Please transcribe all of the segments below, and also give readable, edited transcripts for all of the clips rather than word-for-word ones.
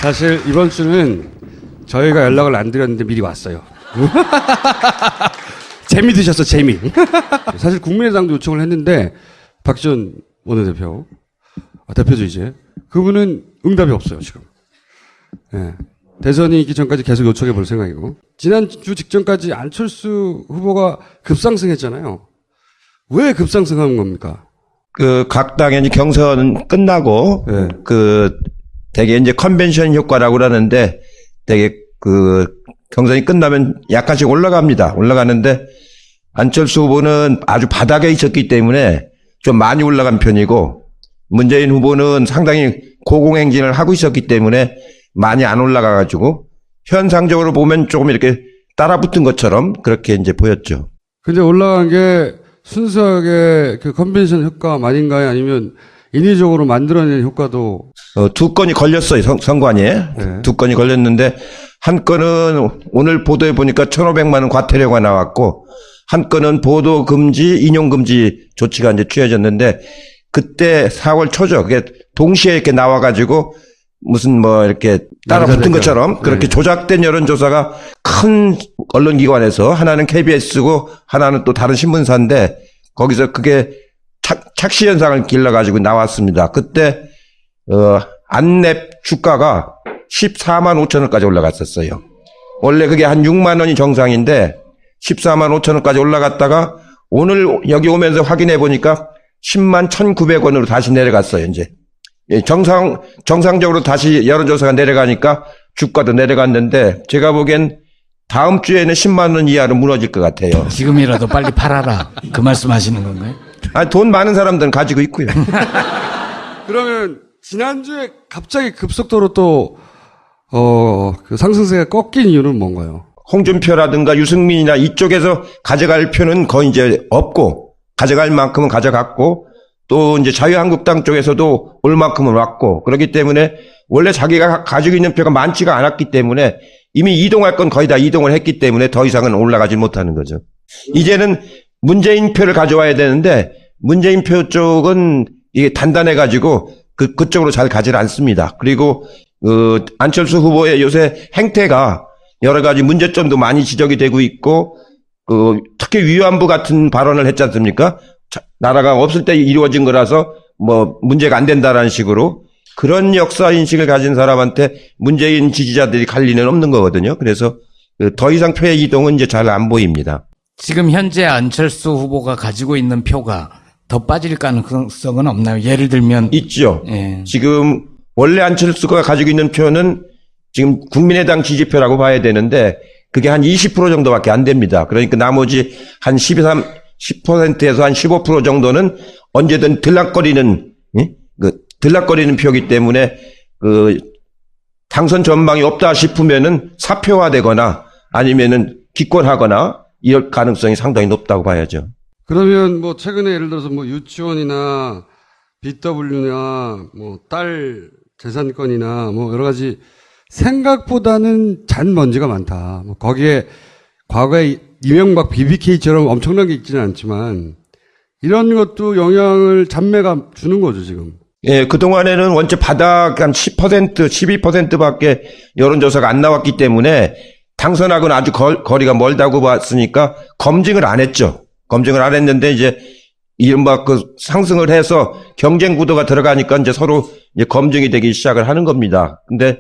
사실 이번 주는 저희가 연락을 안 드렸는데 미리 왔어요. 재미 드셨어, 재미. 사실 국민의당도 요청을 했는데 박지원 원내대표, 대표죠 이제. 그분은 응답이 없어요 지금. 네. 대선이 있기 전까지 계속 요청해 볼 생각이고. 지난주 직전까지 안철수 후보가 급상승했잖아요. 왜 급상승한 겁니까? 각 당의 이제 경선 끝나고, 네. 되게 이제 컨벤션 효과라고 그러는데, 되게 경선이 끝나면 약간씩 올라가는데, 안철수 후보는 아주 바닥에 있었기 때문에 좀 많이 올라간 편이고, 문재인 후보는 상당히 고공행진을 하고 있었기 때문에 많이 안 올라가가지고, 현상적으로 보면 조금 이렇게 따라붙은 것처럼 그렇게 이제 보였죠. 근데 올라간 게 순수하게 그 컨벤션 효과만인가요? 아니면 인위적으로 만들어낸 효과도? 두 건이 걸렸어요, 선관위에. 네. 두 건이 걸렸는데, 한 건은 오늘 보도에 보니까 1,500만 원 과태료가 나왔고, 한 건은 보도 금지, 인용 금지 조치가 이제 취해졌는데, 그때 4월 초죠. 그게 동시에 이렇게 나와가지고, 무슨 이렇게 따라붙은 것처럼 그렇게 네. 조작된 여론조사가 큰 언론기관에서 하나는 KBS고 하나는 또 다른 신문사인데 거기서 그게 착시 현상을 길러가지고 나왔습니다. 그때 안랩 주가가 14만 5천 원까지 올라갔었어요. 원래 그게 한 6만 원이 정상인데 14만 5천 원까지 올라갔다가 오늘 여기 오면서 확인해 보니까 10만 1,900원으로 다시 내려갔어요, 이제. 정상적으로 다시 여론조사가 내려가니까 주가도 내려갔는데 제가 보기엔 다음 주에는 10만 원 이하로 무너질 것 같아요. 지금이라도 빨리 팔아라. 그 말씀 하시는 건가요? 돈 많은 사람들은 가지고 있고요. 그러면 지난주에 갑자기 급속도로 또 그 상승세가 꺾인 이유는 뭔가요? 홍준표라든가 유승민이나 이쪽에서 가져갈 표는 거의 이제 없고 가져갈 만큼은 가져갔고 또 이제 자유한국당 쪽에서도 올 만큼은 왔고 그렇기 때문에 원래 자기가 가지고 있는 표가 많지가 않았기 때문에 이미 이동할 건 거의 다 이동을 했기 때문에 더 이상은 올라가지 못하는 거죠. 이제는 문재인 표를 가져와야 되는데 문재인 표 쪽은 이게 단단해가지고 그쪽으로 잘 가지 않습니다. 그리고 안철수 후보의 요새 행태가 여러 가지 문제점도 많이 지적이 되고 있고 특히 위안부 같은 발언을 했지 않습니까? 나라가 없을 때 이루어진 거라서 문제가 안 된다라는 식으로 그런 역사 인식을 가진 사람한테 문재인 지지자들이 갈 리는 없는 거거든요. 그래서 더 이상 표의 이동은 이제 잘 안 보입니다. 지금 현재 안철수 후보가 가지고 있는 표가 더 빠질 가능성은 없나요? 예를 들면 있죠. 예. 지금 원래 안철수가 가지고 있는 표는 지금 국민의당 지지표라고 봐야 되는데 그게 한 20% 정도밖에 안 됩니다. 그러니까 나머지 한 10%에서 한 15% 정도는 언제든 들락거리는 표이기 때문에 당선 전망이 없다 싶으면은 사표화되거나 아니면은 기권하거나 이럴 가능성이 상당히 높다고 봐야죠. 그러면 최근에 예를 들어서 유치원이나 BW나 딸 재산권이나 여러 가지 생각보다는 잔먼지가 많다. 거기에 과거에 이명박 BBK처럼 엄청난 게 있지는 않지만 이런 것도 영향을 잔매가 주는 거죠, 지금. 예, 그동안에는 원체 바닥 한 10%, 12%밖에 여론조사가 안 나왔기 때문에 당선하고는 아주 거리가 멀다고 봤으니까 검증을 안 했죠. 검증을 안 했는데 이제 이른바 상승을 해서 경쟁 구도가 들어가니까 이제 서로 이제 검증이 되기 시작을 하는 겁니다. 근데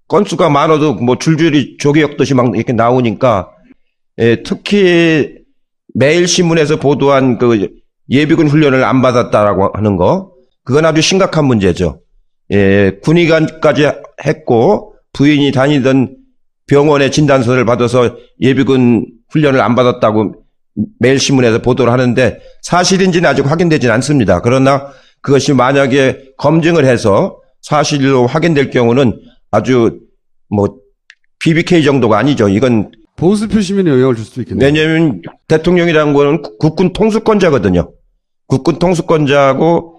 건수가 많아도 줄줄이 조개 엮듯이 막 이렇게 나오니까 특히 매일신문에서 보도한 예비군 훈련을 안 받았다라고 하는 거, 그건 아주 심각한 문제죠. 군의관까지 했고 부인이 다니던 병원에 진단서를 받아서 예비군 훈련을 안 받았다고 매일신문에서 보도를 하는데 사실인지는 아직 확인되진 않습니다. 그러나 그것이 만약에 검증을 해서 사실로 확인될 경우는 아주 BBK 정도가 아니죠. 이건 보수 표심에 영향을 줄 수도 있겠네요. 왜냐하면 대통령이라는 거는 국군 통수권자거든요. 국군 통수권자고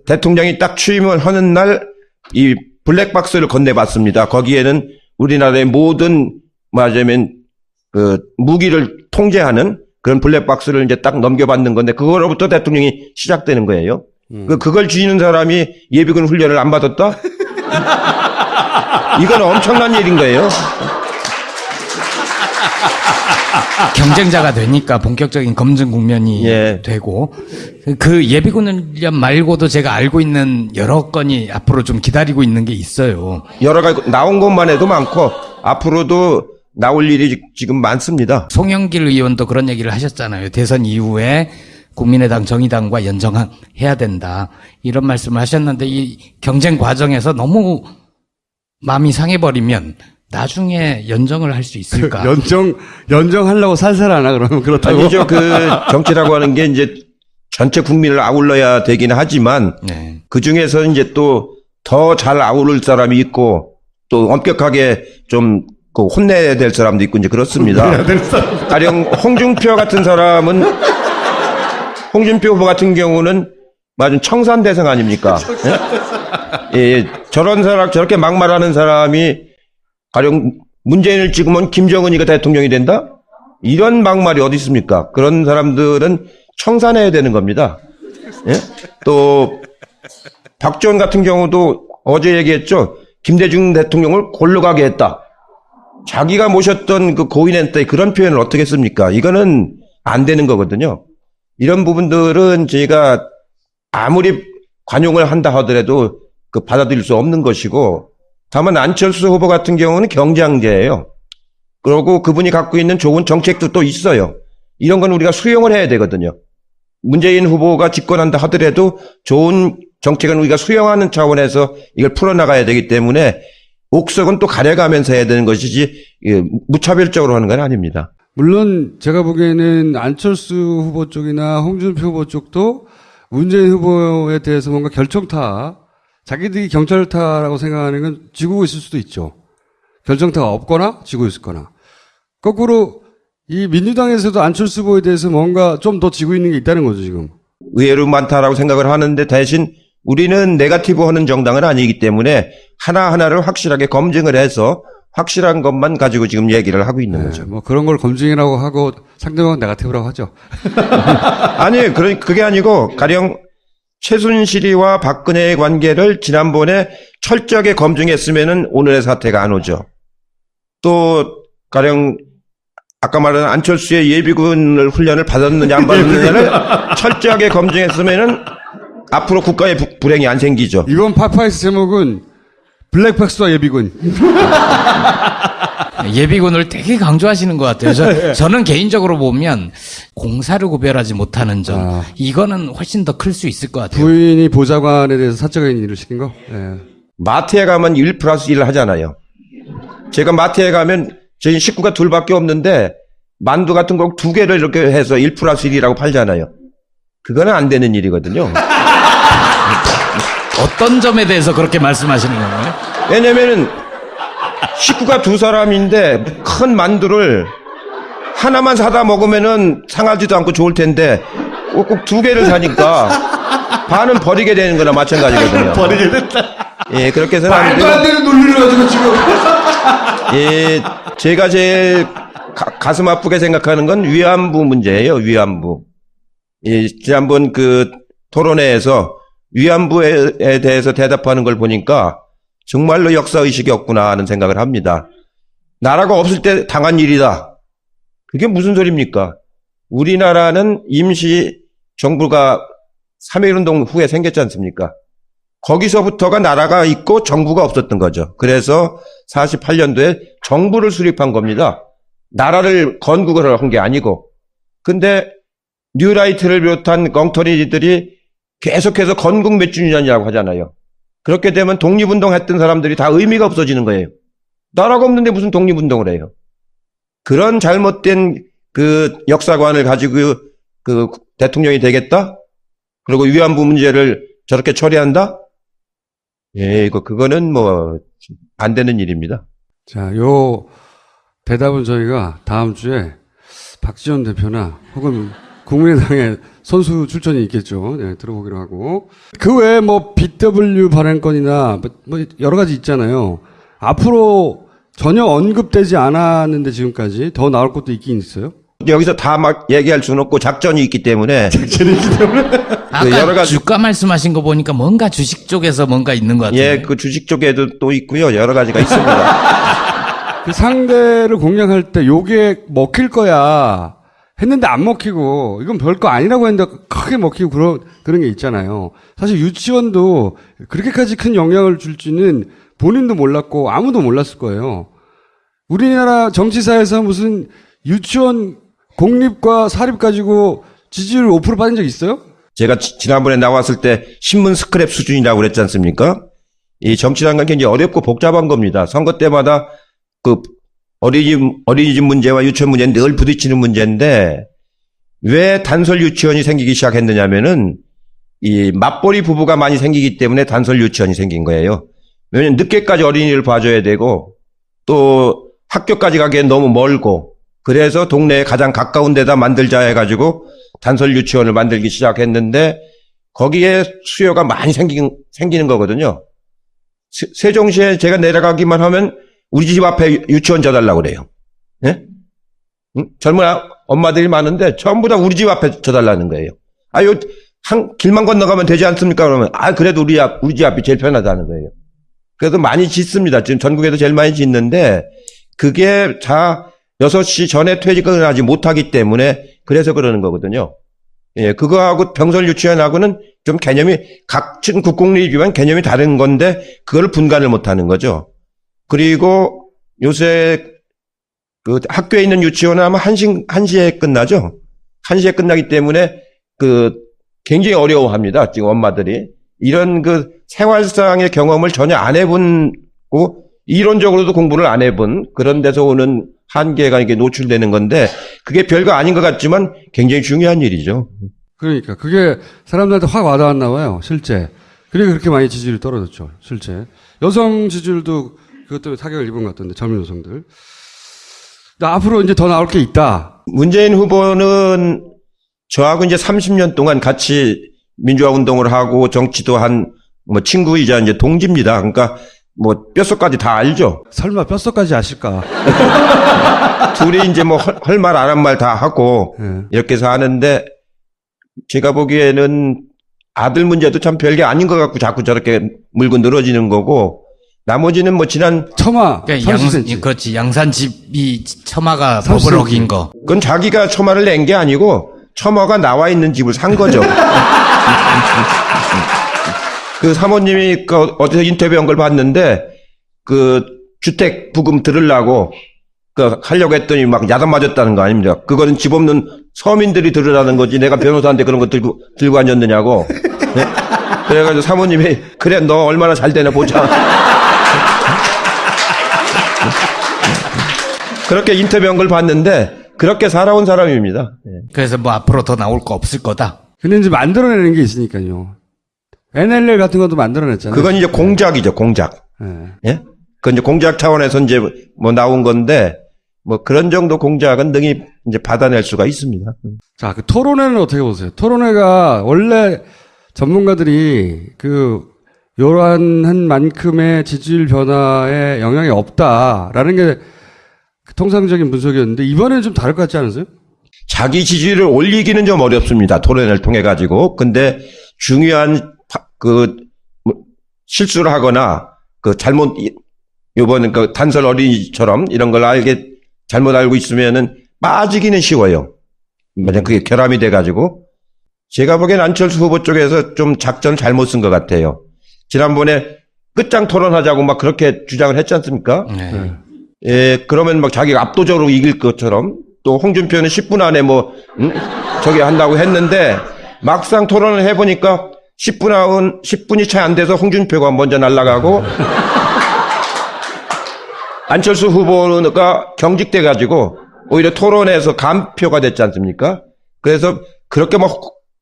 대통령이 딱 취임을 하는 날 이 블랙박스를 건네봤습니다. 거기에는 우리나라의 모든 말하자면 무기를 통제하는 그런 블랙박스를 이제 딱 넘겨받는 건데 그거로부터 대통령이 시작되는 거예요. 그걸 쥐는 사람이 예비군 훈련을 안 받았다? 이건 엄청난 일인 거예요. 경쟁자가 되니까 본격적인 검증 국면이 예. 되고 그 예비군 훈련 말고도 제가 알고 있는 여러 건이 앞으로 좀 기다리고 있는 게 있어요. 여러 가지 나온 것만 해도 많고 앞으로도 나올 일이 지금 많습니다. 송영길 의원도 그런 얘기를 하셨잖아요. 대선 이후에 국민의당 정의당과 연정해야 된다. 이런 말씀을 하셨는데 이 경쟁 과정에서 너무 마음이 상해버리면 나중에 연정을 할 수 있을까? 연정하려고 살살하나, 그러면 그렇다고. 아니죠. 그 정치라고 하는 게 이제 전체 국민을 아울러야 되긴 하지만 네. 그 중에서 이제 또 더 잘 아우를 사람이 있고 또 엄격하게 좀 그 혼내야 될 사람도 있고 이제 그렇습니다. 가령 홍준표 같은 사람은 홍준표 후보 같은 경우는 맞은 청산 대상 아닙니까? 예? 예, 저런 사람 저렇게 막말하는 사람이 가령 문재인을 찍으면 김정은이가 대통령이 된다? 이런 막말이 어디 있습니까? 그런 사람들은 청산해야 되는 겁니다. 예? 또 박지원 같은 경우도 어제 얘기했죠. 김대중 대통령을 골로 가게 했다. 자기가 모셨던 그 고인한테 그런 표현을 어떻게 씁니까? 이거는 안 되는 거거든요. 이런 부분들은 저희가 아무리 관용을 한다 하더라도 그 받아들일 수 없는 것이고, 다만 안철수 후보 같은 경우는 경쟁자예요. 그리고 그분이 갖고 있는 좋은 정책도 또 있어요. 이런 건 우리가 수용을 해야 되거든요. 문재인 후보가 집권한다 하더라도 좋은 정책은 우리가 수용하는 차원에서 이걸 풀어나가야 되기 때문에 옥석은 또 가려가면서 해야 되는 것이지 무차별적으로 하는 건 아닙니다. 물론 제가 보기에는 안철수 후보 쪽이나 홍준표 후보 쪽도 문재인 후보에 대해서 뭔가 결정타, 자기들이 경찰타라고 생각하는 건 지고 있을 수도 있죠. 결정타가 없거나 지고 있거나. 거꾸로 이 민주당에서도 안철수 후보에 대해서 뭔가 좀 더 지고 있는 게 있다는 거죠, 지금. 의외로 많다라고 생각을 하는데 대신 우리는 네거티브 하는 정당은 아니기 때문에 하나하나를 확실하게 검증을 해서 확실한 것만 가지고 지금 얘기를 하고 있는 거죠. 뭐 그런 걸 검증이라고 하고 상대방은 네거티브라고 하죠. 아니, 그게 아니고 가령 최순실이와 박근혜의 관계를 지난번에 철저하게 검증했으면은 오늘의 사태가 안 오죠. 또 가령 아까 말한 안철수의 예비군 훈련을 받았느냐 안 받았느냐를 철저하게 검증했으면은 앞으로 국가의 불행이 안 생기죠. 이번 파파이스 제목은 블랙박스와 예비군. 예비군을 되게 강조하시는 것 같아요. 저는 개인적으로 보면 공사를 구별하지 못하는 점, 이거는 훨씬 더 클 수 있을 것 같아요. 부인이 보좌관에 대해서 사적인 일을 시킨 거? 예. 마트에 가면 1+1 하잖아요. 제가 마트에 가면 저희 식구가 둘밖에 없는데 만두 같은 거 2개를 이렇게 해서 1+1이라고 팔잖아요. 그거는 안 되는 일이거든요. 어떤 점에 대해서 그렇게 말씀하시는 건가요? 왜냐면은 식구가 2사람인데 큰 만두를 하나만 사다 먹으면은 상하지도 않고 좋을 텐데 꼭 2개를 사니까 반은 버리게 되는 거나 마찬가지거든요. 버리게 됐다. 예, 그렇게 해서는 안 말도 되고. 안 되는 논리를 가지고 지금. 예, 제가 제일 가슴 아프게 생각하는 건 위안부 문제예요, 위안부. 예, 지난번 그 토론회에서 위안부에 대해서 대답하는 걸 보니까 정말로 역사의식이 없구나 하는 생각을 합니다. 나라가 없을 때 당한 일이다. 그게 무슨 소리입니까? 우리나라는 임시 정부가 3.1운동 후에 생겼지 않습니까? 거기서부터가 나라가 있고 정부가 없었던 거죠. 그래서 48년도에 정부를 수립한 겁니다. 나라를 건국을 한 게 아니고. 근데 뉴라이트를 비롯한 엉터리들이 계속해서 건국 몇 주년이라고 하잖아요. 그렇게 되면 독립운동 했던 사람들이 다 의미가 없어지는 거예요. 나라가 없는데 무슨 독립운동을 해요. 그런 잘못된 그 역사관을 가지고 그 대통령이 되겠다? 그리고 위안부 문제를 저렇게 처리한다? 예, 그거는 뭐 안 되는 일입니다. 자, 요 대답은 저희가 다음 주에 박지원 대표나 혹은 국민의당의 선수 출전이 있겠죠. 네, 들어보기로 하고. 그 외에 뭐 BW 발행건이나 뭐 여러 가지 있잖아요. 앞으로 전혀 언급되지 않았는데 지금까지 더 나올 것도 있긴 있어요. 여기서 다 막 얘기할 수는 없고 작전이 있기 때문에 아까 여러 가지- 주가 말씀하신 거 보니까 뭔가 주식 쪽에서 뭔가 있는 것 같아요. 예, 그 주식 쪽에도 또 있고요. 여러 가지가 있습니다. 그 상대를 공략할 때 요게 먹힐 거야 했는데 안 먹히고 이건 별거 아니라고 했는데 크게 먹히고 그런 게 있잖아요. 사실 유치원도 그렇게까지 큰 영향을 줄지는 본인도 몰랐고 아무도 몰랐을 거예요. 우리나라 정치사에서 무슨 유치원 공립과 사립 가지고 지지율 5% 빠진 적 있어요? 제가 지난번에 나왔을 때 신문 스크랩 수준이라고 그랬지 않습니까? 이 정치라는 건 굉장히 어렵고 복잡한 겁니다. 선거 때마다 그 어린이집 문제와 유치원 문제는 늘 부딪히는 문제인데 왜 단설 유치원이 생기기 시작했느냐면은 이 맞벌이 부부가 많이 생기기 때문에 단설 유치원이 생긴 거예요. 왜냐면 늦게까지 어린이를 봐줘야 되고 또 학교까지 가기엔 너무 멀고 그래서 동네에 가장 가까운 데다 만들자 해가지고 단설 유치원을 만들기 시작했는데 거기에 수요가 많이 생기는 거거든요. 세종시에 제가 내려가기만 하면 우리 집 앞에 유치원 져달라고 그래요. 예? 응? 젊은 엄마들이 많은데 전부 다 우리 집 앞에 져달라는 거예요. 길만 건너가면 되지 않습니까? 그러면 그래도 우리 집 앞이 제일 편하다는 거예요. 그래도 많이 짓습니다. 지금 전국에도 제일 많이 짓는데 그게 다 6시 전에 퇴직을 하지 못하기 때문에 그래서 그러는 거거든요. 예, 그거하고 병설 유치원하고는 좀 개념이 같은 국공립이지만 개념이 다른 건데 그걸 분간을 못하는 거죠. 그리고 요새 그 학교에 있는 유치원은 아마 1시에 끝나죠. 1시에 끝나기 때문에 굉장히 어려워합니다. 지금 엄마들이. 이런 생활상의 경험을 전혀 안 해본고 이론적으로도 공부를 안 해본 그런 데서 오는 한계가 이게 노출되는 건데 그게 별거 아닌 것 같지만 굉장히 중요한 일이죠. 그러니까 그게 사람들한테 확 와닿았나 봐요. 실제. 그러니까 그렇게 많이 지지율이 떨어졌죠. 실제. 여성 지지율도 그것 때문에 타격을 입은 것 같던데 젊은 여성들. 앞으로 이제 더 나올 게 있다. 문재인 후보는 저하고 이제 30년 동안 같이 민주화 운동을 하고 정치도 한 친구이자 이제 동지입니다. 그러니까 뼛속까지 다 알죠. 설마 뼛속까지 아실까? 둘이 이제 할 말 안 한 말 다 하고 네. 이렇게 해서 하는데 제가 보기에는 아들 문제도 참 별게 아닌 것 같고 자꾸 저렇게 물고 늘어지는 거고 나머지는 지난 처마 그러니까 30cm. 그렇지. 양산집이 처마가 30cm. 법을 어긴 거. 그건 자기가 처마를 낸 게 아니고 처마가 나와 있는 집을 산 거죠. 그 사모님이 어디서 인터뷰한 걸 봤는데 주택 부금 들으려고 하려고 했더니 막 야단 맞았다는 거 아닙니까? 그거는 집 없는 서민들이 들으라는 거지 내가 변호사한테 그런 거 들고 앉았느냐고. 네? 그래가지고 사모님이 그래 너 얼마나 잘 되나 보자. 그렇게 인터뷰한 걸 봤는데 그렇게 살아온 사람입니다. 그래서 앞으로 더 나올 거 없을 거다. 근데 이제 만들어내는 게 있으니까요. NLL 같은 것도 만들어냈잖아요. 그건 이제 공작이죠, 공작. 네. 예? 그건 이제 공작 차원에서 이제 나온 건데 그런 정도 공작은 능히 이제 받아낼 수가 있습니다. 자, 토론회는 어떻게 보세요? 토론회가 원래 전문가들이 요란한 만큼의 지지율 변화에 영향이 없다라는 게 통상적인 분석이었는데 이번에는 좀 다를 것 같지 않으세요? 자기 지지율을 올리기는 좀 어렵습니다. 토론회를 통해 가지고. 근데 중요한 실수를 하거나 잘못 요번 단설 어린이처럼 이런 걸 잘못 알고 있으면은 빠지기는 쉬워요. 만약 그게 결함이 돼 가지고 제가 보기엔 안철수 후보 쪽에서 좀 작전을 잘못 쓴 것 같아요. 지난번에 끝장 토론하자고 막 그렇게 주장을 했지 않습니까? 네. 예, 그러면 자기가 압도적으로 이길 것처럼 또 홍준표는 10분 안에 저기 한다고 했는데 막상 토론을 해보니까 10분이 채 안 돼서 홍준표가 먼저 날아가고 안철수 후보가 경직돼 가지고 오히려 토론에서 간표가 됐지 않습니까? 그래서 그렇게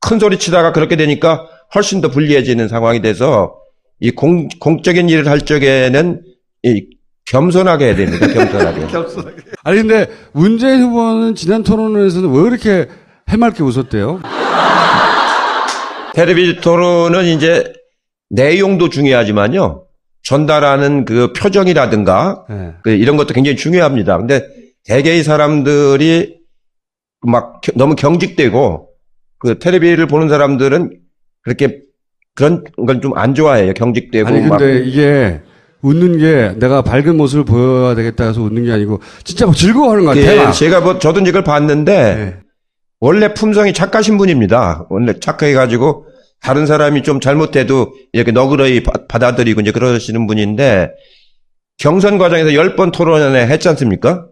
큰 소리 치다가 그렇게 되니까 훨씬 더 불리해지는 상황이 돼서 이 공적인 일을 할 적에는 겸손하게 해야 됩니다. 겸손하게. 아니 근데 문재인 후보는 지난 토론회에서는 왜 이렇게 해맑게 웃었대요? 텔레비전 토론은 이제 내용도 중요하지만요. 전달하는 표정이라든가 네. 이런 것도 굉장히 중요합니다. 근데 대개의 사람들이 막 너무 경직되고 그 텔레비를 보는 사람들은 그렇게 그런 걸 좀 안 좋아해요. 경직되고 아니 막. 근데 이게 웃는 게 내가 밝은 모습을 보여야 되겠다 해서 웃는 게 아니고 진짜 막 즐거워하는 것 같아. 막. 제가 뭐 저도 이걸 봤는데 네. 원래 품성이 착하신 분입니다. 원래 착해가지고 다른 사람이 좀 잘못해도 이렇게 너그러이 받아들이고 이제 그러시는 분인데 경선 과정에서 10번 토론회 했지 않습니까?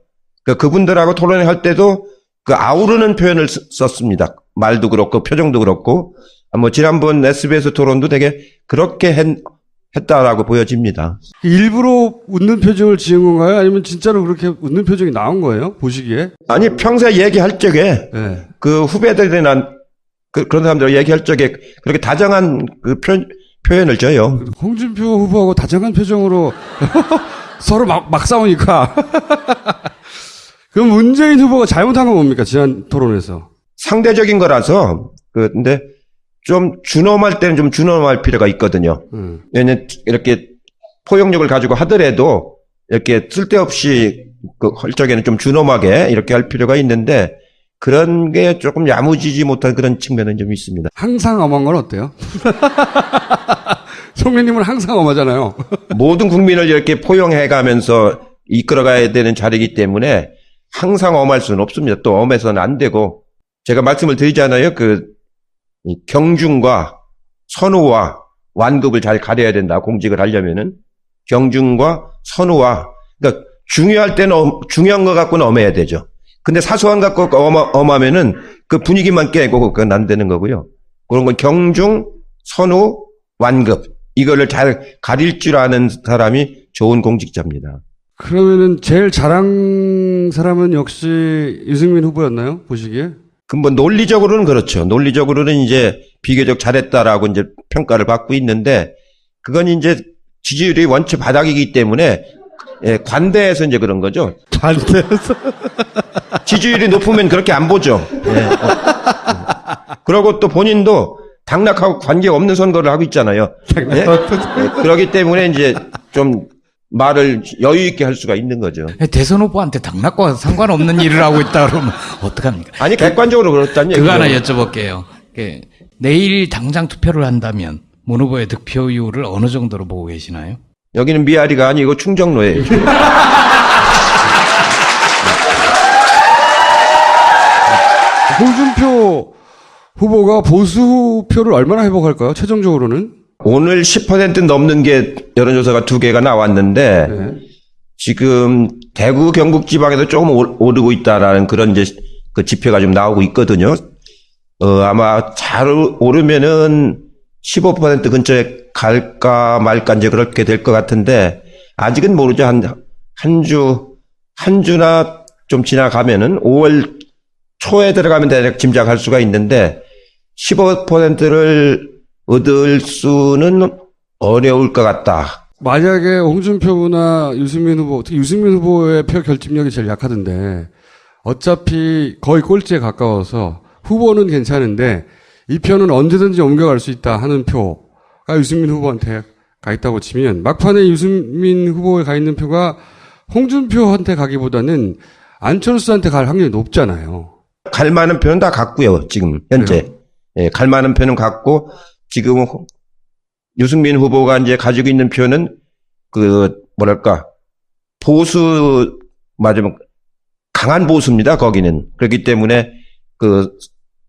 그분들하고 토론회 할 때도 그 아우르는 표현을 썼습니다. 말도 그렇고 표정도 그렇고 뭐 지난번 SBS 토론도 되게 그렇게 했다라고 보여집니다. 일부러 웃는 표정을 지은 건가요? 아니면 진짜로 그렇게 웃는 표정이 나온 거예요? 보시기에? 아니 평소에 얘기할 적에 네. 그 후배들이나 그런 사람들 얘기할 적에 그렇게 다정한 그 표현을 줘요. 홍준표 후보하고 다정한 표정으로 서로 막 싸우니까. 그럼 문재인 후보가 잘못한 건 뭡니까? 지난 토론에서. 상대적인 거라서 근데 좀 준엄할 때는 좀 준엄할 필요가 있거든요. 왜냐면 이렇게 포용력을 가지고 하더라도 이렇게 쓸데없이 할 적에는 좀 준엄하게 이렇게 할 필요가 있는데 그런 게 조금 야무지지 못한 그런 측면은 좀 있습니다. 항상 엄한 건 어때요? 송민님은 항상 엄하잖아요. 모든 국민을 이렇게 포용해 가면서 이끌어가야 되는 자리이기 때문에 항상 엄할 수는 없습니다. 또 엄해서는 안 되고 제가 말씀을 드리잖아요. 이 경중과 선우와 완급을 잘 가려야 된다. 공직을 하려면은 경중과 선우와 그러니까 중요할 때는 중요한 거 갖고는 엄해야 되죠. 근데 사소한 거 갖고 엄하면은 그 분위기만 깨고 그건 안 되는 거고요. 그런 건 경중, 선우, 완급 이거를 잘 가릴 줄 아는 사람이 좋은 공직자입니다. 그러면은 제일 잘한 사람은 역시 유승민 후보였나요? 보시기에? 뭐 논리적으로는 그렇죠. 논리적으로는 이제 비교적 잘했다라고 이제 평가를 받고 있는데 그건 이제 지지율이 원체 바닥이기 때문에 관대해서 이제 그런 거죠. 관대해서. 지지율이 높으면 그렇게 안 보죠. 그리고 또 본인도 당락하고 관계없는 선거를 하고 있잖아요. 그렇기 때문에 이제 좀 말을 여유 있게 할 수가 있는 거죠. 대선 후보한테 당락과 상관없는 일을 하고 있다 그러면 어떡합니까? 아니 객관적으로 그렇다는 얘기죠. 그거 하나 여쭤볼게요. 내일 당장 투표를 한다면 문 후보의 득표율을 어느 정도로 보고 계시나요? 여기는 미아리가 아니고 충정로예요. 홍준표 후보가 보수표를 얼마나 회복할까요? 최종적으로는? 오늘 10% 넘는 게 여론조사가 2개가 나왔는데 네. 지금 대구 경북 지방에도 조금 오르고 있다라는 그런 이제 그 지표가 좀 나오고 있거든요. 아마 잘 오르면은 15% 근처에 갈까 말까 이제 그렇게 될 것 같은데 아직은 모르죠. 한 주나 좀 지나가면은 5월 초에 들어가면 대략 짐작할 수가 있는데 15%를 얻을 수는 어려울 것 같다. 만약에 홍준표나 유승민 후보, 특히 유승민 후보의 표 결집력이 제일 약하던데 어차피 거의 꼴찌에 가까워서 후보는 괜찮은데 이 표는 언제든지 옮겨갈 수 있다 하는 표가 유승민 후보한테 가 있다고 치면 막판에 유승민 후보에 가 있는 표가 홍준표한테 가기보다는 안철수한테 갈 확률이 높잖아요. 갈 만한 표는 다 갔고요. 지금 현재. 예, 갈 만한 표는 갔고 지금 유승민 후보가 이제 가지고 있는 표는 보수 맞으면 강한 보수입니다. 거기는. 그렇기 때문에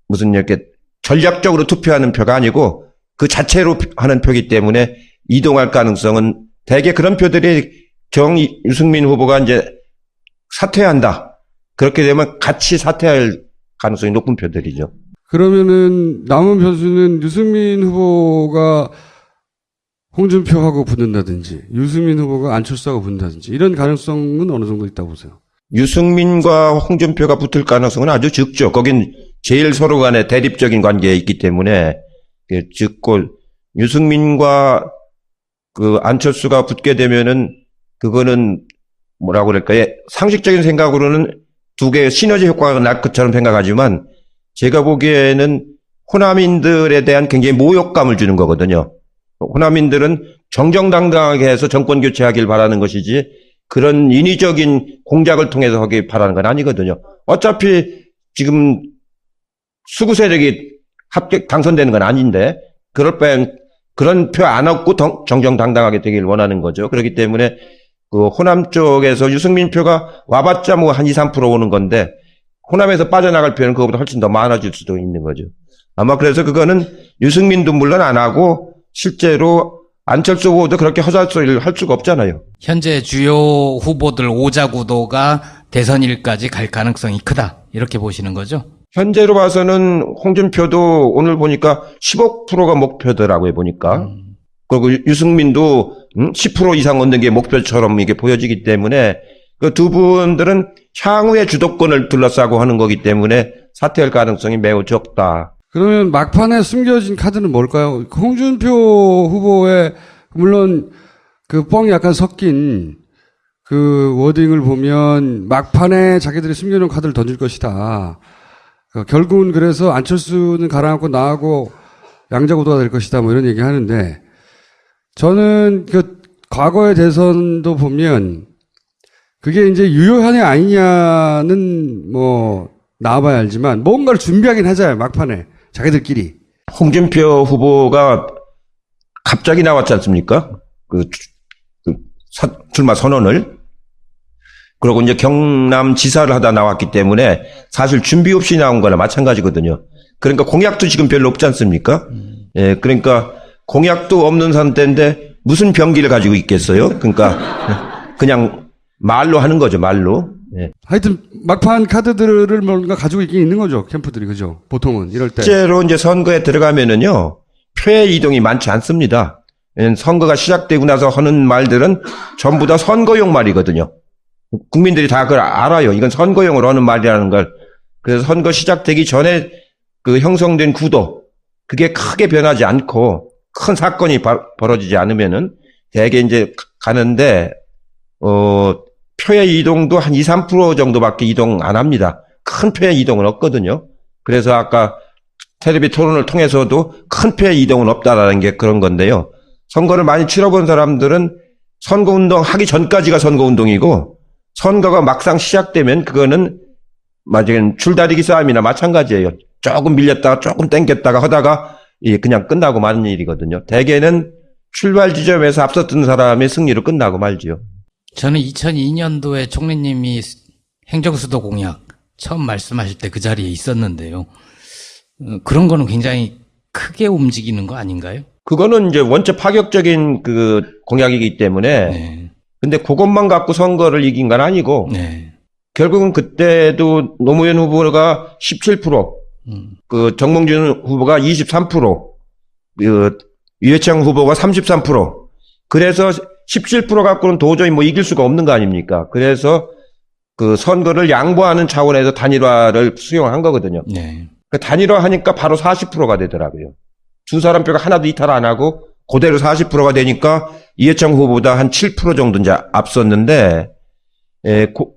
무슨 이렇게 전략적으로 투표하는 표가 아니고 그 자체로 하는 표이기 때문에 이동할 가능성은 대개 그런 표들이 유승민 후보가 이제 사퇴한다. 그렇게 되면 같이 사퇴할 가능성이 높은 표들이죠. 그러면은 남은 변수는 유승민 후보가 홍준표하고 붙는다든지 유승민 후보가 안철수하고 붙는다든지 이런 가능성은 어느 정도 있다고 보세요? 유승민과 홍준표가 붙을 가능성은 아주 적죠. 거긴 제일 서로 간에 대립적인 관계에 있기 때문에 적고 유승민과 안철수가 붙게 되면은 그거는 뭐라고 그럴까요? 상식적인 생각으로는 두 개의 시너지 효과가 날 것처럼 생각하지만 제가 보기에는 호남인들에 대한 굉장히 모욕감을 주는 거거든요. 호남인들은 정정당당하게 해서 정권 교체하길 바라는 것이지 그런 인위적인 공작을 통해서 하길 바라는 건 아니거든요. 어차피 지금 수구 세력이 당선되는 건 아닌데 그럴 바엔 그런 표 안 얻고 정정당당하게 되길 원하는 거죠. 그렇기 때문에 그 호남 쪽에서 유승민 표가 와봤자 뭐 한 2, 3% 오는 건데 호남에서 빠져나갈 표는 그거보다 훨씬 더 많아질 수도 있는 거죠. 아마 그래서 그거는 유승민도 물론 안 하고 실제로 안철수 후보도 그렇게 허설소리를 할 수가 없잖아요. 현재 주요 후보들 오자 구도가 대선일까지 갈 가능성이 크다. 이렇게 보시는 거죠? 현재로 봐서는 홍준표도 오늘 보니까 15%가 목표더라고요, 보니까. 그리고 유승민도 10% 이상 얻는 게 목표처럼 이게 보여지기 때문에 그 두 분들은 향후의 주도권을 둘러싸고 하는 거기 때문에 사퇴할 가능성이 매우 적다. 그러면 막판에 숨겨진 카드는 뭘까요? 홍준표 후보의 물론 그 뻥이 약간 섞인 그 워딩을 보면 막판에 자기들이 숨겨놓은 카드를 던질 것이다. 결국은 그래서 안철수는 가라앉고 나하고 양자구도가 될 것이다. 뭐 이런 얘기 하는데 저는 그 과거의 대선도 보면 그게 이제 유효하냐 아니냐는 뭐 나와봐야 알지만 뭔가를 준비하긴 하잖아요. 막판에 자기들끼리. 홍준표 후보가 갑자기 나왔지 않습니까? 출마 선언을. 그리고 이제 경남지사를 하다 나왔기 때문에 사실 준비 없이 나온 거나 마찬가지거든요. 그러니까 공약도 지금 별로 없지 않습니까? 예, 그러니까 공약도 없는 상태인데 무슨 병기를 가지고 있겠어요? 그러니까 그냥 말로 하는 거죠, 말로. 예. 하여튼 막판 카드들을 뭔가 가지고 있긴 있는 거죠. 캠프들이. 그죠? 보통은 이럴 때. 실제로 이제 선거에 들어가면은요. 표의 이동이 많지 않습니다. 선거가 시작되고 나서 하는 말들은 전부 다 선거용 말이거든요. 국민들이 다 그걸 알아요. 이건 선거용으로 하는 말이라는 걸. 그래서 선거 시작되기 전에 그 형성된 구도, 그게 크게 변하지 않고 큰 사건이 벌어지지 않으면은 대개 이제 가는데, 표의 이동도 한 2, 3% 정도밖에 이동 안 합니다. 큰 표의 이동은 없거든요. 그래서 아까 텔레비 토론을 통해서도 큰 표의 이동은 없다라는 게 그런 건데요. 선거를 많이 치러본 사람들은 선거운동 하기 전까지가 선거운동이고 선거가 막상 시작되면 그거는 마찬가지 줄다리기 싸움이나 마찬가지예요. 조금 밀렸다가 조금 땡겼다가 하다가 그냥 끝나고 마는 일이거든요. 대개는 출발 지점에서 앞섰던 사람의 승리로 끝나고 말지요. 저는 2002년도에 총리님이 행정수도 공약 처음 말씀하실 때 그 자리에 있었는데요. 그런 거는 굉장히 크게 움직이는 거 아닌가요? 그거는 이제 원체 파격적인 그 공약이기 때문에. 네. 근데 그것만 갖고 선거를 이긴 건 아니고. 네. 결국은 그때도 노무현 후보가 17%, 그 정몽준 후보가 23%, 그 유해창 후보가 33%. 그래서 17% 갖고는 도저히 뭐 이길 수가 없는 거 아닙니까? 그래서 그 선거를 양보하는 차원에서 단일화를 수용한 거거든요. 네. 그 단일화 하니까 바로 40%가 되더라고요. 두 사람 표가 하나도 이탈 안 하고 그대로 40%가 되니까 이해창 후보보다 한 7% 정도 이제 앞섰는데,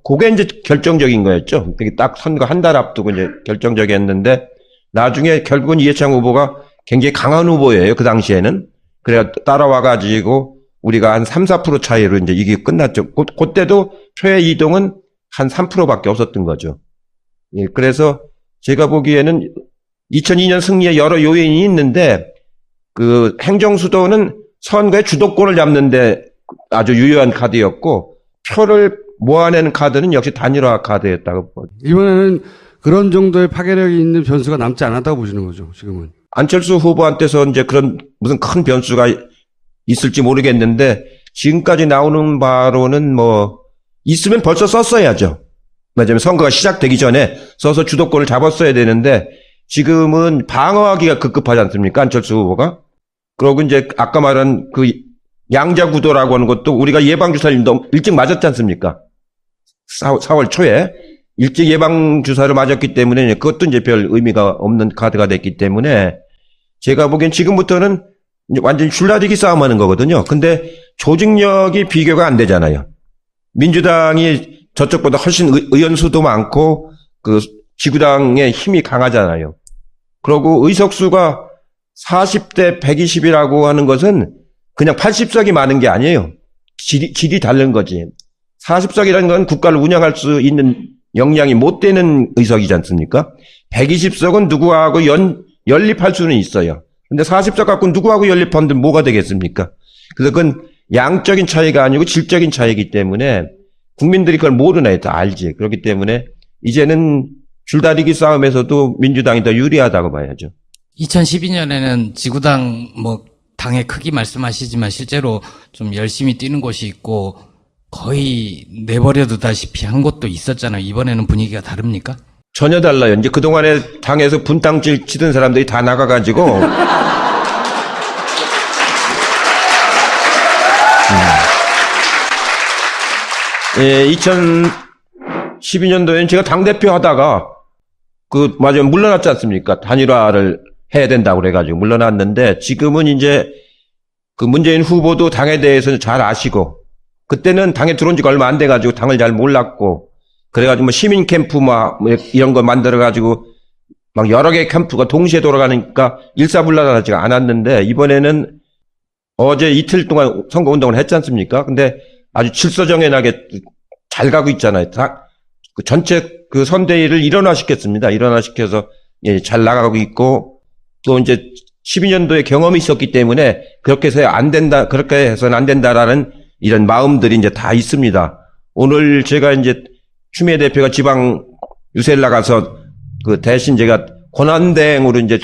그게 이제 결정적인 거였죠. 되게 딱 선거 한 달 앞두고 이제 결정적이었는데, 나중에 결국은 이해창 후보가 굉장히 강한 후보예요. 그 당시에는. 그래야 따라와가지고 우리가 한 3, 4% 차이로 이제 이게 끝났죠. 그때도 표의 이동은 한 3%밖에 없었던 거죠. 예, 그래서 제가 보기에는 2002년 승리에 여러 요인이 있는데, 그 행정수도는 선거의 주도권을 잡는데 아주 유효한 카드였고, 표를 모아내는 카드는 역시 단일화 카드였다고 보죠. 이번에는 그런 정도의 파괴력이 있는 변수가 남지 않았다고 보시는 거죠, 지금은. 안철수 후보한테서 이제 그런 무슨 큰 변수가 있을지 모르겠는데, 지금까지 나오는 바로는 뭐, 있으면 벌써 썼어야죠. 맞아요. 선거가 시작되기 전에 써서 주도권을 잡았어야 되는데, 지금은 방어하기가 급급하지 않습니까? 안철수 후보가. 그리고 이제 아까 말한 그 양자구도라고 하는 것도 우리가 예방주사를 너무 일찍 맞았지 않습니까? 4월 초에 일찍 예방주사를 맞았기 때문에 그것도 이제 별 의미가 없는 카드가 됐기 때문에 제가 보기엔 지금부터는 이제 완전히 줄다리기 싸움하는 거거든요. 근데 조직력이 비교가 안 되잖아요. 민주당이 저쪽보다 훨씬 의원수도 많고 그 지구당의 힘이 강하잖아요. 그리고 의석수가 40대 120이라고 하는 것은 그냥 80석이 많은 게 아니에요. 질이 다른 거지. 40석이라는 건 국가를 운영할 수 있는 영향이 못 되는 의석이지 않습니까? 120석은 누구하고 연립할 수는 있어요. 근데 40석 갖고 누구하고 연립하는데 뭐가 되겠습니까? 그래서 그건 양적인 차이가 아니고 질적인 차이이기 때문에 국민들이 그걸 모르네, 다 알지. 그렇기 때문에 이제는 줄다리기 싸움에서도 민주당이 더 유리하다고 봐야죠. 2012년에는 지구당 뭐 당의 크기 말씀하시지만 실제로 좀 열심히 뛰는 곳이 있고 거의 내버려두다시피 한 곳도 있었잖아요. 이번에는 분위기가 다릅니까? 전혀 달라요. 이제 그동안에 당에서 분탕질 치던 사람들이 다 나가가지고 2012년도에는 제가 당대표 하다가 맞아요. 물러났지 않습니까? 단일화를 해야 된다고 그래가지고 물러났는데 지금은 이제 문재인 후보도 당에 대해서는 잘 아시고 그때는 당에 들어온 지가 얼마 안 돼가지고 당을 잘 몰랐고 그래가지고 뭐 시민 캠프 이런 거 만들어가지고 막 여러 개의 캠프가 동시에 돌아가니까 일사불란하지가 않았는데 이번에는 어제 이틀 동안 선거운동을 했지 않습니까? 근데 아주 질서정연하게 잘 가고 있잖아요. 전체 선대위를 일원화시켰습니다. 일원화시켜서 잘 나가고 있고 또 이제 12년도에 경험이 있었기 때문에 그렇게 해서 안 된다, 그렇게 해서는 안 된다라는 이런 마음들이 이제 다 있습니다. 오늘 제가 이제 추미애 대표가 지방 유세를 나가서 대신 제가 권한대행으로 이제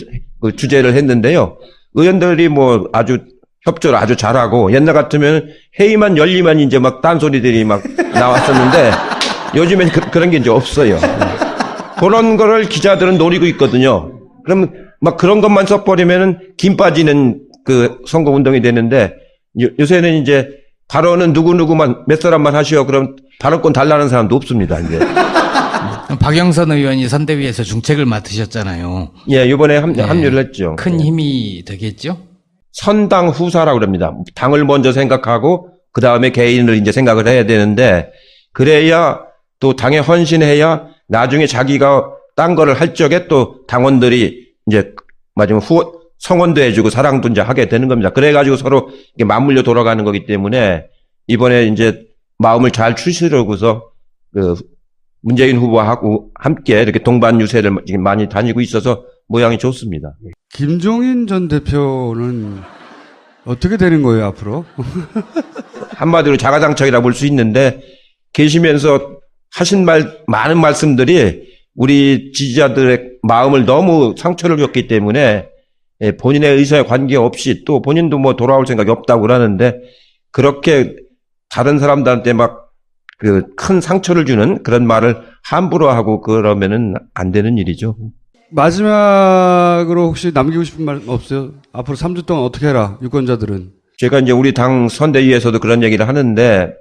주재를 했는데요. 의원들이 아주 협조를 아주 잘하고 옛날 같으면 회의만 열리면 이제 막 딴소리들이 막 나왔었는데 요즘엔 그런 게 이제 없어요. 그런 거를 기자들은 노리고 있거든요. 그럼 막 그런 것만 써버리면은 김 빠지는 선거 운동이 되는데 요새는 이제 발언은 누구누구만 몇 사람만 하시오. 그럼 발언권 달라는 사람도 없습니다, 이제. 박영선 의원이 선대위에서 중책을 맡으셨잖아요. 예, 이번에 합류를 했죠. 큰 힘이 되겠죠? 선당 후사라고 그럽니다. 당을 먼저 생각하고 그 다음에 개인을 이제 생각을 해야 되는데 그래야 또 당에 헌신해야 나중에 자기가 딴 거를 할 적에 또 당원들이 이제 마지막 성원도 해주고 사랑도 이제 하게 되는 겁니다. 그래가지고 서로 이게 맞물려 돌아가는 거기 때문에 이번에 이제 마음을 잘 추스르고서 문재인 후보하고 함께 이렇게 동반 유세를 지금 많이 다니고 있어서 모양이 좋습니다. 김종인 전 대표는 어떻게 되는 거예요, 앞으로? 한마디로 자가당착이라 볼 수 있는데 계시면서 하신 많은 말씀들이 우리 지지자들의 마음을 너무 상처를 줬기 때문에 본인의 의사에 관계없이 또 본인도 돌아올 생각이 없다고 그러는데 그렇게 다른 사람들한테 막 큰 상처를 주는 그런 말을 함부로 하고 그러면은 안 되는 일이죠. 마지막으로 혹시 남기고 싶은 말 없어요? 앞으로 3주 동안 어떻게 해라, 유권자들은. 제가 이제 우리 당 선대위에서도 그런 얘기를 하는데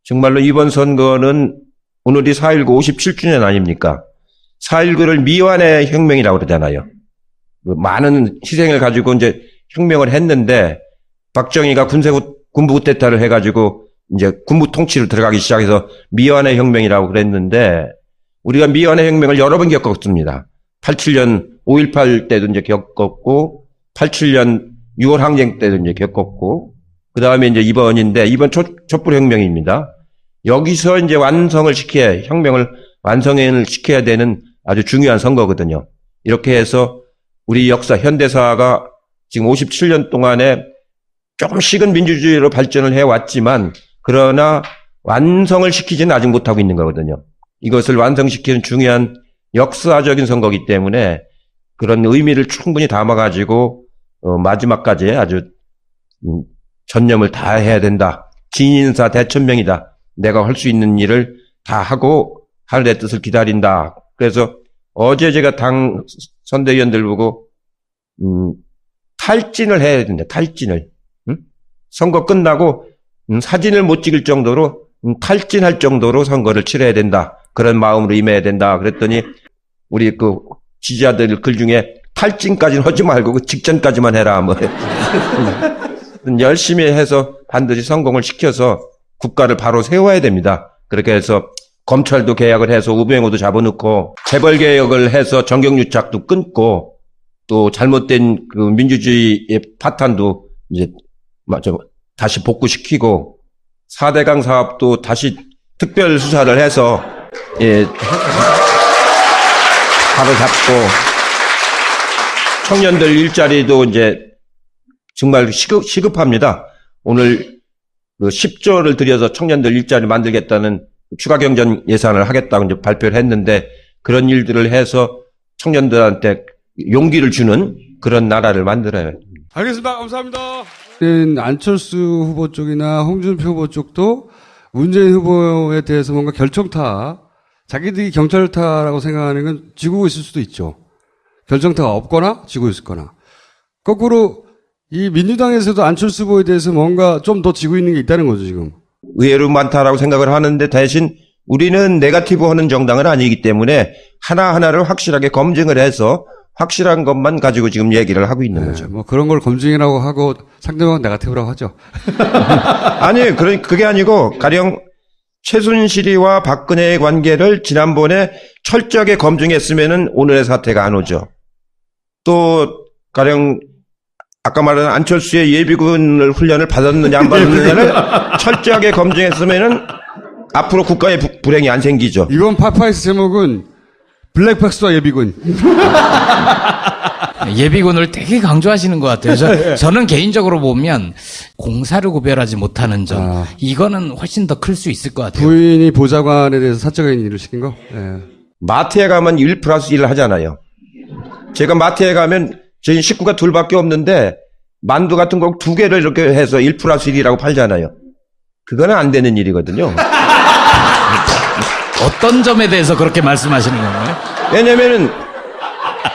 정말로 이번 선거는 오늘이 4.19 57주년 아닙니까? 4.19를 미완의 혁명이라고 그러잖아요. 많은 희생을 가지고 이제 혁명을 했는데 박정희가 군부 쿠데타를 해가지고 이제 군부 통치로 들어가기 시작해서 미완의 혁명이라고 그랬는데 우리가 미완의 혁명을 여러 번 겪었습니다. 87년 5.18 때도 이제 겪었고 87년 6월 항쟁 때도 이제 겪었고 그 다음에 이제 이번 촛불혁명입니다. 여기서 이제 혁명을 완성을 시켜야 되는 아주 중요한 선거거든요. 이렇게 해서 우리 역사, 현대사가 지금 57년 동안에 조금씩은 민주주의로 발전을 해왔지만 그러나 완성을 시키지는 아직 못하고 있는 거거든요. 이것을 완성시키는 중요한 역사적인 선거이기 때문에 그런 의미를 충분히 담아가지고 마지막까지 아주 전념을 다해야 된다. 진인사 대천명이다. 내가 할 수 있는 일을 다 하고 하늘의 뜻을 기다린다. 그래서 어제 제가 당 선대위원들 보고 탈진을 해야 된다. 탈진을. 선거 끝나고 사진을 못 찍을 정도로 탈진할 정도로 선거를 치러야 된다. 그런 마음으로 임해야 된다. 그랬더니 우리 지지자들 글 중에 탈진까지는 하지 말고 직전까지만 해라. 열심히 해서 반드시 성공을 시켜서 국가를 바로 세워야 됩니다. 그렇게 해서 검찰도 개혁을 해서 우병우도 잡아놓고 재벌 개혁을 해서 정경유착도 끊고 또 잘못된 민주주의의 파탄도 이제 다시 복구시키고 4대강 사업도 다시 특별 수사를 해서 예, 바로 잡고 청년들 일자리도 이제 정말 시급합니다. 오늘 그 10조를 들여서 청년들 일자리 만들겠다는 추가 경정 예산을 하겠다고 이제 발표를 했는데 그런 일들을 해서 청년들한테 용기를 주는 그런 나라를 만들어요. 알겠습니다. 감사합니다. 안철수 후보 쪽이나 홍준표 후보 쪽도 문재인 후보에 대해서 뭔가 결정타, 자기들이 경찰타라고 생각하는 건 지고 있을 수도 있죠. 결정타가 없거나 지고 있거나. 거꾸로 이 민주당에서도 안철수 후보에 대해서 뭔가 좀 더 지고 있는 게 있다는 거죠, 지금. 의외로 많다라고 생각을 하는데 대신 우리는 네거티브 하는 정당은 아니기 때문에 하나하나를 확실하게 검증을 해서 확실한 것만 가지고 지금 얘기를 하고 있는 거죠. 뭐 그런 걸 검증이라고 하고 상대방은 네거티브라고 하죠. 아니, 그게 아니고 가령 최순실이와 박근혜의 관계를 지난번에 철저하게 검증했으면은 오늘의 사태가 안 오죠. 또 가령 아까 말한 안철수의 예비군을 훈련을 받았느냐 안 받았느냐를 철저하게 검증했으면은 앞으로 국가의 불행이 안 생기죠. 이번 파파이스 제목은 블랙박스와 예비군. 예비군을 되게 강조하시는 것 같아요. 저는 개인적으로 보면 공사를 구별하지 못하는 점, 이거는 훨씬 더 클 수 있을 것 같아요. 부인이 보좌관에 대해서 사적인 일을 시킨 거? 예. 마트에 가면 1+1을 하잖아요. 제가 마트에 가면 저희 식구가 둘밖에 없는데 만두 같은 거 2개를 이렇게 해서 1+1이라고 팔잖아요. 그거는 안 되는 일이거든요. 어떤 점에 대해서 그렇게 말씀하시는 건가요? 왜냐면은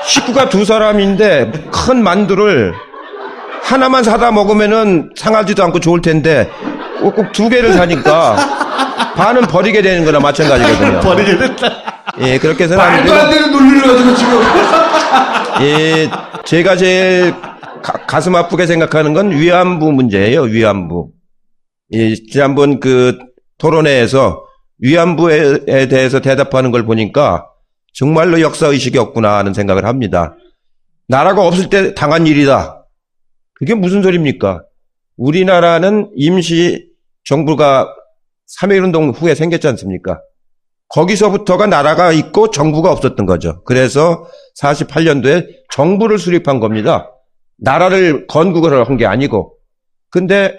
식구가 2사람인데 큰 만두를 하나만 사다 먹으면은 상하지도 않고 좋을 텐데 꼭 2개를 사니까 반은 버리게 되는 거나 마찬가지거든요. 버리게 됐다. 예, 그렇게 해서는 안 말도 안 되고. 되는 논리를 가지고 지금. 예, 제가 제일 가슴 아프게 생각하는 건 위안부 문제예요, 위안부. 예, 지난번 그 토론회에서 위안부에 대해서 대답하는 걸 보니까 정말로 역사의식이 없구나 하는 생각을 합니다. 나라가 없을 때 당한 일이다. 그게 무슨 소리입니까? 우리나라는 임시 정부가 3.1운동 후에 생겼지 않습니까? 거기서부터가 나라가 있고 정부가 없었던 거죠. 그래서 48년도에 정부를 수립한 겁니다. 나라를 건국을 한 게 아니고. 근데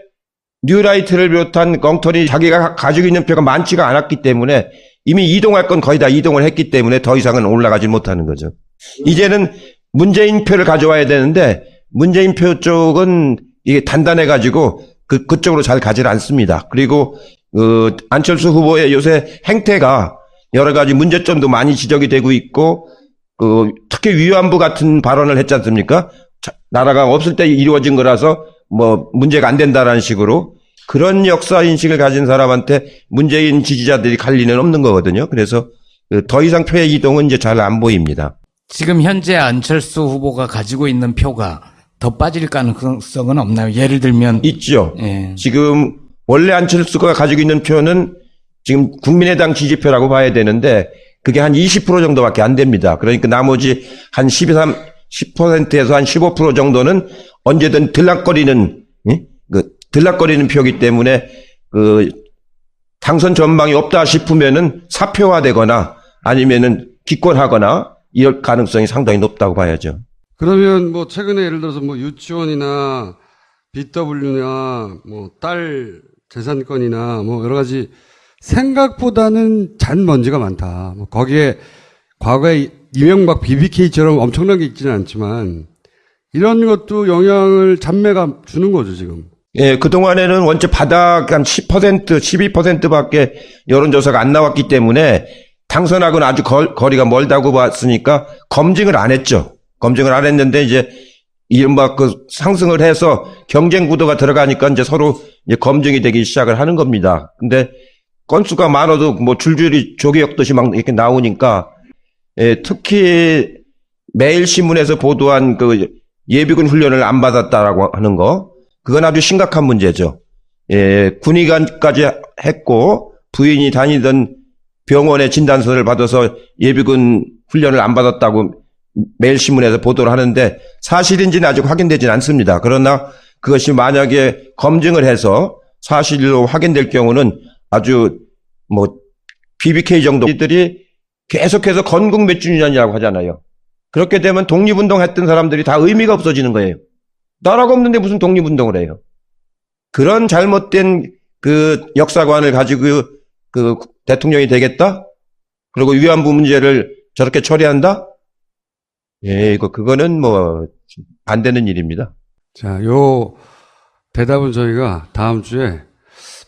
뉴라이트를 비롯한 엉터리 자기가 가지고 있는 표가 많지가 않았기 때문에 이미 이동할 건 거의 다 이동을 했기 때문에 더 이상은 올라가지 못하는 거죠. 이제는 문재인 표를 가져와야 되는데 문재인 표 쪽은 이게 단단해가지고 그쪽으로 잘 가지 않습니다. 그리고 안철수 후보의 요새 행태가 여러 가지 문제점도 많이 지적이 되고 있고 특히 위안부 같은 발언을 했지 않습니까? 나라가 없을 때 이루어진 거라서 뭐 문제가 안 된다라는 식으로 그런 역사 인식을 가진 사람한테 문재인 지지자들이 갈 리는 없는 거거든요. 그래서 더 이상 표의 이동은 이제 잘 안 보입니다. 지금 현재 안철수 후보가 가지고 있는 표가 더 빠질 가능성은 없나요? 예를 들면 있죠. 예. 지금 원래 안철수가 가지고 있는 표는 지금 국민의당 지지표라고 봐야 되는데 그게 한 20% 정도밖에 안 됩니다. 그러니까 나머지 한 10%에서 한 15% 정도는 언제든 들락거리는 표이기 때문에 당선 전망이 없다 싶으면은 사표화되거나 아니면은 기권하거나 이럴 가능성이 상당히 높다고 봐야죠. 그러면 뭐 최근에 예를 들어서 뭐 유치원이나 BW나 뭐 딸 재산권이나 뭐 여러 가지 생각보다는 잔먼지가 많다. 뭐 거기에 과거에 이명박 BBK처럼 엄청난 게 있지는 않지만 이런 것도 영향을 잔매가 주는 거죠, 지금. 예, 그동안에는 원체 바닥 한 10%, 12%밖에 여론조사가 안 나왔기 때문에 당선하고는 아주 거리가 멀다고 봤으니까 검증을 안 했죠. 검증을 안 했는데 이제 이른바 상승을 해서 경쟁 구도가 들어가니까 이제 서로 이제 검증이 되기 시작을 하는 겁니다. 근데 건수가 많아도 뭐 줄줄이 조개 엮듯이 막 이렇게 나오니까 예, 특히 매일신문에서 보도한 예비군 훈련을 안 받았다라고 하는 거, 그건 아주 심각한 문제죠. 예, 군의관까지 했고 부인이 다니던 병원에 진단서를 받아서 예비군 훈련을 안 받았다고 매일신문에서 보도를 하는데 사실인지는 아직 확인되지는 않습니다. 그러나 그것이 만약에 검증을 해서 사실로 확인될 경우는 아주 뭐 BBK 정도들이 계속해서 건국 몇 주년이라고 하잖아요. 그렇게 되면 독립운동 했던 사람들이 다 의미가 없어지는 거예요. 나라가 없는데 무슨 독립운동을 해요. 그런 잘못된 그 역사관을 가지고 그 대통령이 되겠다? 그리고 위안부 문제를 저렇게 처리한다? 예, 그거는 뭐, 안 되는 일입니다. 자, 요 대답은 저희가 다음 주에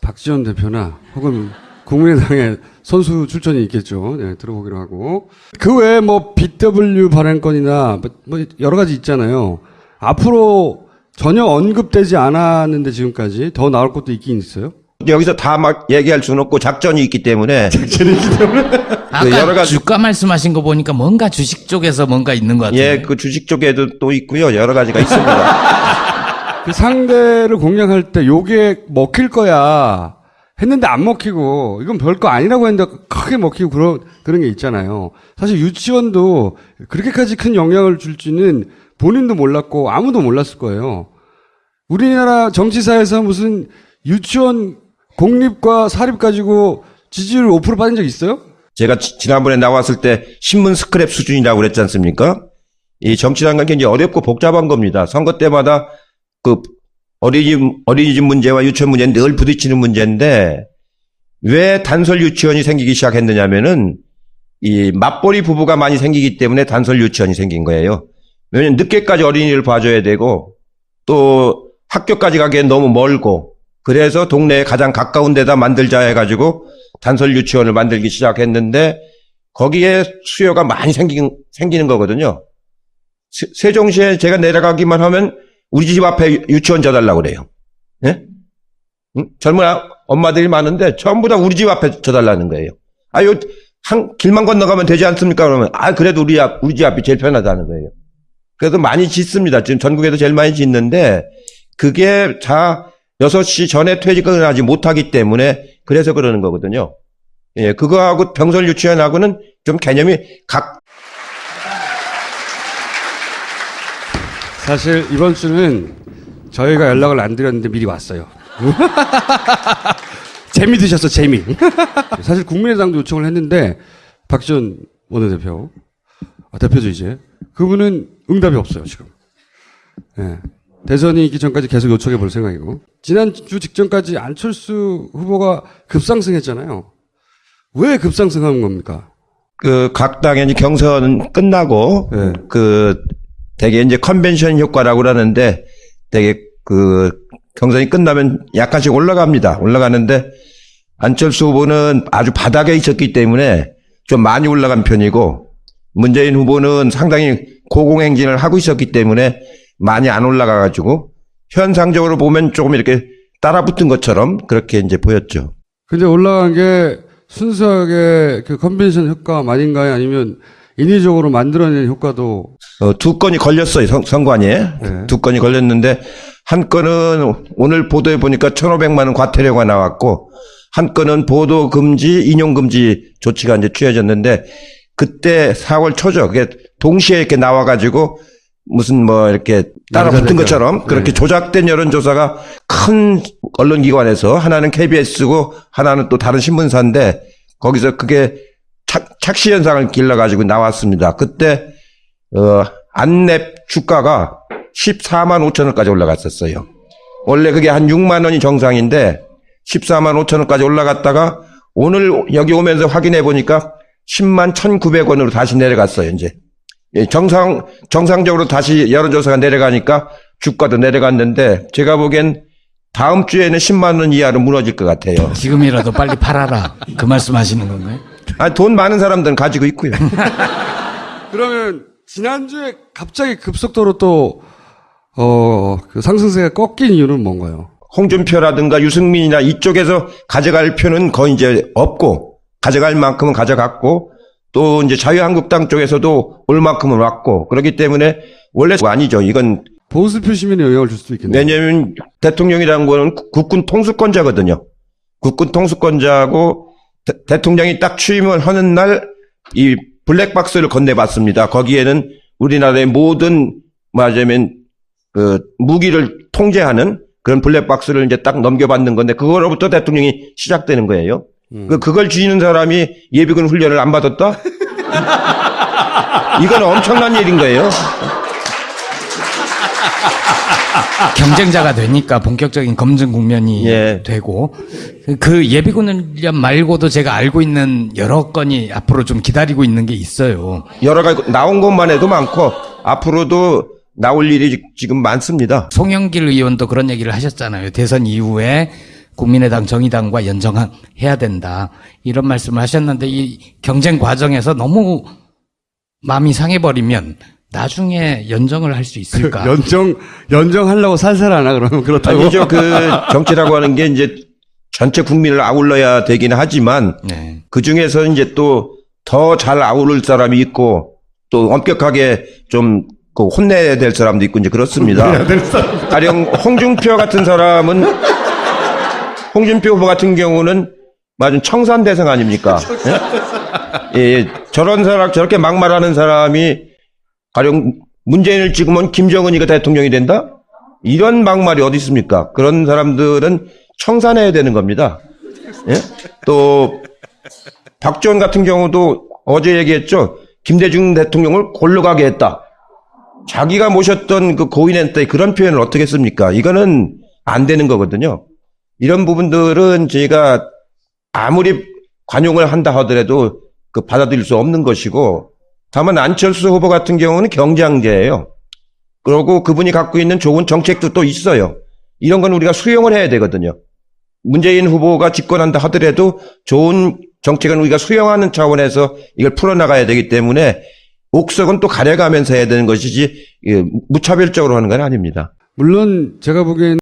박지원 대표나 혹은 국민의당의 선수 출전이 있겠죠. 네, 들어보기로 하고. 그 외에 뭐 BW 발행권이나 뭐 여러 가지 있잖아요. 앞으로 전혀 언급되지 않았는데 지금까지 더 나올 것도 있긴 있어요. 여기서 다 막 얘기할 수는 없고 작전이 있기 때문에. 아까 여러 가지- 주가 말씀하신 거 보니까 뭔가 주식 쪽에서 뭔가 있는 것 같아요. 예, 그 주식 쪽에도 또 있고요. 여러 가지가 있습니다. 그 상대를 공략할 때 요게 먹힐 거야 했는데 안 먹히고 이건 별거 아니라고 했는데 크게 먹히고 그런 게 있잖아요. 사실 유치원도 그렇게까지 큰 영향을 줄지는 본인도 몰랐고 아무도 몰랐을 거예요. 우리나라 정치사에서 무슨 유치원 공립과 사립 가지고 지지율 5% 빠진 적 있어요? 제가 지난번에 나왔을 때 신문 스크랩 수준이라고 그랬지 않습니까? 이 정치라는 건 굉장히 어렵고 복잡한 겁니다. 선거 때마다 그 어린이집 문제와 유치원 문제는 늘 부딪히는 문제인데 왜 단설 유치원이 생기기 시작했느냐면은 이 맞벌이 부부가 많이 생기기 때문에 단설 유치원이 생긴 거예요. 왜냐면 늦게까지 어린이를 봐줘야 되고 또 학교까지 가기엔 너무 멀고 그래서 동네에 가장 가까운 데다 만들자 해가지고 단설 유치원을 만들기 시작했는데 거기에 수요가 많이 생기는 거거든요. 세종시에 제가 내려가기만 하면 우리 집 앞에 유치원 져달라고 그래요. 예? 응? 젊은 엄마들이 많은데 전부 다 우리 집 앞에 져달라는 거예요. 길만 건너가면 되지 않습니까? 그러면, 그래도 우리 집 앞이 제일 편하다는 거예요. 그래서 많이 짓습니다. 지금 전국에도 제일 많이 짓는데, 그게 다 6시 전에 퇴직을 하지 못하기 때문에, 그래서 그러는 거거든요. 예, 그거하고 병설 유치원하고는 좀 개념이 사실 이번 주는 저희가 연락을 안 드렸는데 미리 왔어요. 재미 드셨어, 재미. 사실 국민의당도 요청을 했는데 박지원 원내대표, 대표죠 이제. 그분은 응답이 없어요 지금. 예. 대선이 있기 전까지 계속 요청해 볼 생각이고. 지난주 직전까지 안철수 후보가 급상승했잖아요. 왜 급상승한 겁니까? 각 당의 이제 경선 끝나고, 네. 되게 이제 컨벤션 효과라고 그러는데, 되게 경선이 끝나면 약간씩 올라가는데, 안철수 후보는 아주 바닥에 있었기 때문에 좀 많이 올라간 편이고, 문재인 후보는 상당히 고공행진을 하고 있었기 때문에 많이 안 올라가가지고, 현상적으로 보면 조금 이렇게 따라붙은 것처럼 그렇게 이제 보였죠. 근데 올라간 게 순수하게 그 컨벤션 효과 아닌가요? 아니면 인위적으로 만들어낸 효과도? 두 건이 걸렸어요, 선관위에. 네. 두 건이 걸렸는데, 한 건은 오늘 보도에 보니까 1,500만 원 과태료가 나왔고, 한 건은 보도 금지, 인용 금지 조치가 이제 취해졌는데, 그때 4월 초죠. 그게 동시에 이렇게 나와가지고, 무슨 뭐 이렇게 따라붙은 것처럼 그렇게 네. 조작된 여론조사가 큰 언론기관에서 하나는 KBS고 하나는 또 다른 신문사인데 거기서 그게 착시 현상을 길러가지고 나왔습니다. 그때 안랩 주가가 14만 5천 원까지 올라갔었어요. 원래 그게 한 6만 원이 정상인데 14만 5천 원까지 올라갔다가 오늘 여기 오면서 확인해 보니까 10만 1,900원으로 다시 내려갔어요. 이제 정상적으로 다시 여론조사가 내려가니까 주가도 내려갔는데 제가 보기엔 다음 주에는 10만 원 이하로 무너질 것 같아요. 지금이라도 빨리 팔아라. 그 말씀하시는 건가요? 돈 많은 사람들은 가지고 있고요. 그러면 지난주에 갑자기 급속도로 또 그 상승세가 꺾인 이유는 뭔가요? 홍준표라든가 유승민이나 이쪽에서 가져갈 표는 거의 이제 없고 가져갈 만큼은 가져갔고 또 이제 자유한국당 쪽에서도 올 만큼은 왔고 그렇기 때문에 원래 아니죠. 이건 보수표 시민에 영향을 줄 수도 있겠네요. 왜냐하면 대통령이라는 거는 국군 통수권자거든요. 국군 통수권자고 대통령이 딱 취임을 하는 날 이 블랙박스를 건네봤습니다. 거기에는 우리나라의 모든 말하자면 무기를 통제하는 그런 블랙박스를 이제 딱 넘겨받는 건데 그거로부터 대통령이 시작되는 거예요. 그걸 쥐는 사람이 예비군 훈련을 안 받았다? 이건 엄청난 일인 거예요. 경쟁자가 되니까 본격적인 검증 국면이 예. 되고 그 예비군 훈련 말고도 제가 알고 있는 여러 건이 앞으로 좀 기다리고 있는 게 있어요. 여러 가지 나온 것만 해도 많고 앞으로도 나올 일이 지금 많습니다. 송영길 의원도 그런 얘기를 하셨잖아요. 대선 이후에 국민의당, 정의당과 연정해야 된다. 이런 말씀을 하셨는데 이 경쟁 과정에서 너무 마음이 상해버리면 나중에 연정을 할 수 있을까? 연정하려고 살살하나, 그러면 그렇다고. 아니죠. 그 정치라고 하는 게 이제 전체 국민을 아울러야 되긴 하지만 네. 그 중에서 이제 또 더 잘 아우를 사람이 있고 또 엄격하게 좀 그 혼내야 될 사람도 있고 이제 그렇습니다. 가령 홍준표 같은 사람은 홍준표 후보 같은 경우는 맞은 청산 대상 아닙니까? 예? 예, 저런 사람 저렇게 막말하는 사람이 가령 문재인을 찍으면 김정은이가 대통령이 된다? 이런 막말이 어디 있습니까? 그런 사람들은 청산해야 되는 겁니다. 예? 또 박지원 같은 경우도 어제 얘기했죠. 김대중 대통령을 골로 가게 했다. 자기가 모셨던 그 고인한테 그런 표현을 어떻게 씁니까? 이거는 안 되는 거거든요. 이런 부분들은 저희가 아무리 관용을 한다 하더라도 그 받아들일 수 없는 것이고, 다만 안철수 후보 같은 경우는 경쟁자예요. 그리고 그분이 갖고 있는 좋은 정책도 또 있어요. 이런 건 우리가 수용을 해야 되거든요. 문재인 후보가 집권한다 하더라도 좋은 정책은 우리가 수용하는 차원에서 이걸 풀어나가야 되기 때문에 옥석은 또 가려가면서 해야 되는 것이지 무차별적으로 하는 건 아닙니다. 물론 제가 보기에는